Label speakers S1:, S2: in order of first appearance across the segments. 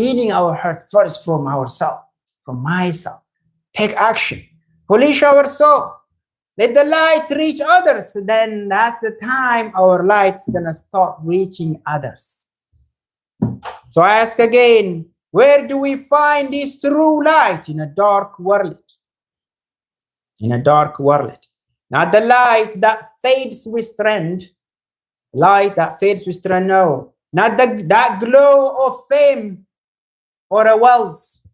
S1: cleaning our heart first from ourselves, from myself. Take action. Polish our soul. Let the light reach others. Then that's the time our light's gonna start reaching others. So I ask again, where do we find this true light? In a dark world. In a dark world. Not the light that fades with trend. Light that fades with trend, no. Not that glow of fame or a wealth,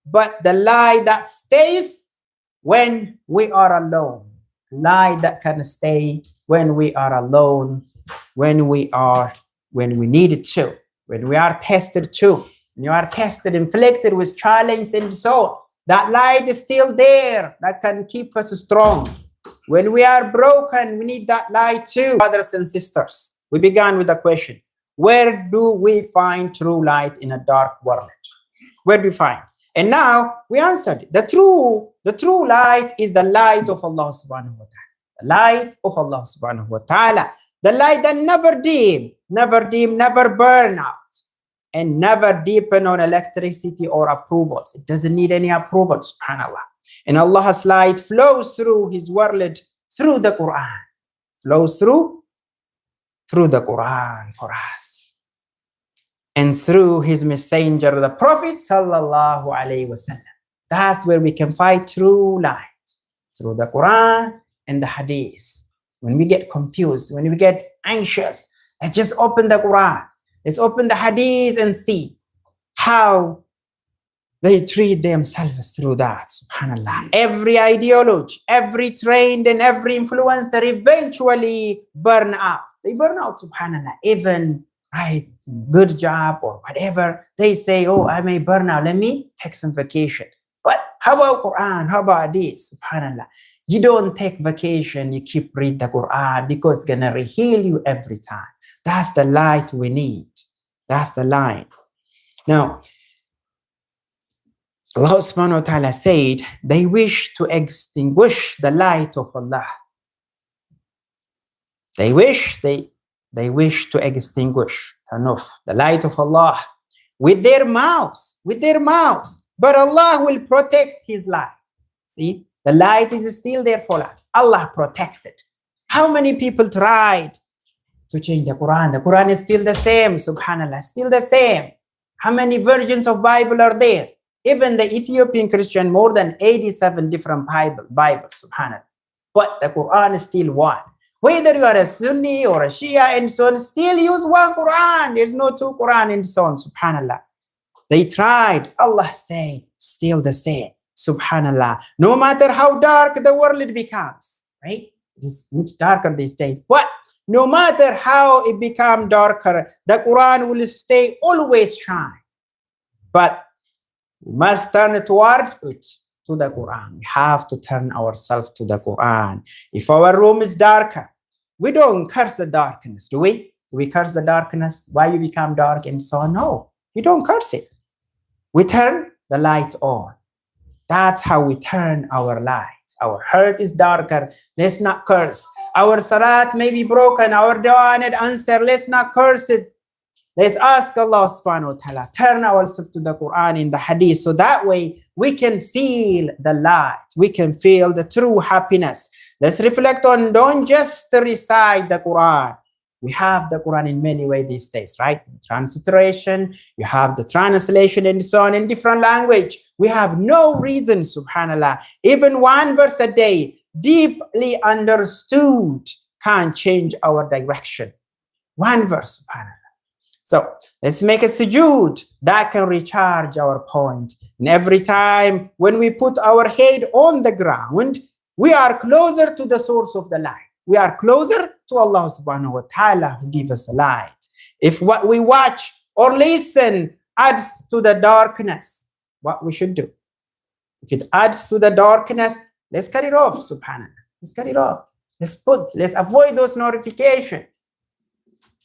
S1: but the light that stays when we are alone. Light that can stay when we are alone, when we need it to, when we are tested too. When you are tested, inflicted with challenge and so, that light is still there that can keep us strong. When we are broken, we need that light too. Brothers and sisters, we began with a question. Where do we find true light in a dark world? Where do we find? And now we answered it. The true light is the light of Allah subhanahu wa ta'ala. The light of Allah subhanahu wa ta'ala. The light that never dim, never burn out, and never deepen on electricity or approvals. It doesn't need any approval, subhanAllah. And Allah's light flows through His world, through the Qur'an. Flows through the Qur'an for us. And through His messenger, the Prophet sallallahu alaihi wasallam. That's where we can find true light. Through the Qur'an and the Hadith. When we get confused, when we get anxious, let's just open the Qur'an. Let's open the Hadith and see how they treat themselves through that. Subhanallah. Every ideology, every trend, and every influencer eventually burn out. They burn out, subhanallah. Even right, good job or whatever, they say, oh, I may burn out. Let me take some vacation. But how about Quran? How about this? Subhanallah. You don't take vacation, you keep read the Quran because it's gonna heal you every time. That's the light we need. That's the light. Now, Allah subhanahu wa ta'ala said, they wish to extinguish the light of Allah. They wish to extinguish, turn off the light of Allah with their mouths, but Allah will protect His light. See, the light is still there for us. Allah protected. How many people tried to change the Quran? The Quran is still the same, subhanallah, still the same. How many versions of Bible are there? Even the Ethiopian Christian, more than 87 different Bibles, subhanallah. But the Quran is still one. Whether you are a Sunni or a Shia and so on, still use one Quran. There's no two Quran and so on, subhanallah. They tried. Allah say, still the same, subhanallah. No matter how dark the world becomes, right? It is much darker these days. But no matter how it becomes darker, the Quran will stay always shine. But we must turn toward it, to the Quran. We have to turn ourselves to the Quran. If our room is darker, we don't curse the darkness, do we? Do we curse the darkness? Why you become dark and so on? No, we don't curse it. We turn the light on. That's how we turn our light. Our heart is darker. Let's not curse. Our salat may be broken. Our dua and answer. Let's not curse it. Let's ask Allah subhanahu wa ta'ala, turn ourselves to the Quran and the Hadith, so that way we can feel the light. We can feel the true happiness. Let's reflect on, don't just recite the Quran. We have the Quran in many ways these days, right? Transliteration, you have the translation and so on in different language. We have no reason, subhanallah. Even one verse a day, deeply understood, can change our direction. One verse, subhanallah. So let's make a sujood that can recharge our point. And every time when we put our head on the ground, we are closer to the source of the light. We are closer to Allah subhanahu wa ta'ala who gives us the light. If what we watch or listen adds to the darkness, what we should do? If it adds to the darkness, let's cut it off, subhanallah. Let's cut it off. Let's avoid those notifications.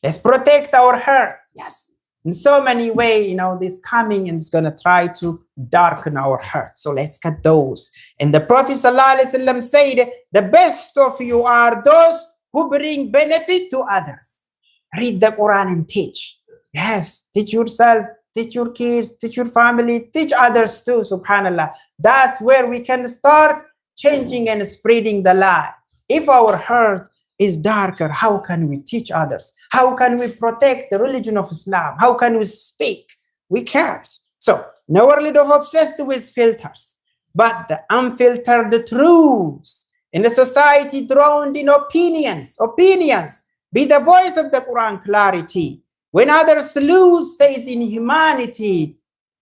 S1: Let's protect our heart. Yes. In so many ways, this coming and it's going to try to darken our heart. So let's cut those. And the Prophet ﷺ said, the best of you are those who bring benefit to others. Read the Quran and teach. Yes, teach yourself. teach your kids, teach your family, teach others too, subhanallah. That's where we can start changing and spreading the light. If our heart is darker, how can we teach others? How can we protect the religion of Islam? How can we speak? We can't. So, no world of obsessed with filters, but the unfiltered truths in the society drowned in opinions. Be the voice of the Quran clarity. When others lose faith in humanity,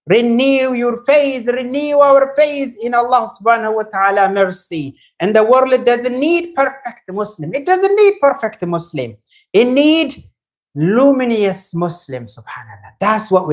S1: renew your faith, renew our faith in Allah subhanahu wa ta'ala mercy. And the world doesn't need perfect Muslim. It doesn't need perfect Muslim. It needs luminous Muslim, subhanallah. That's what we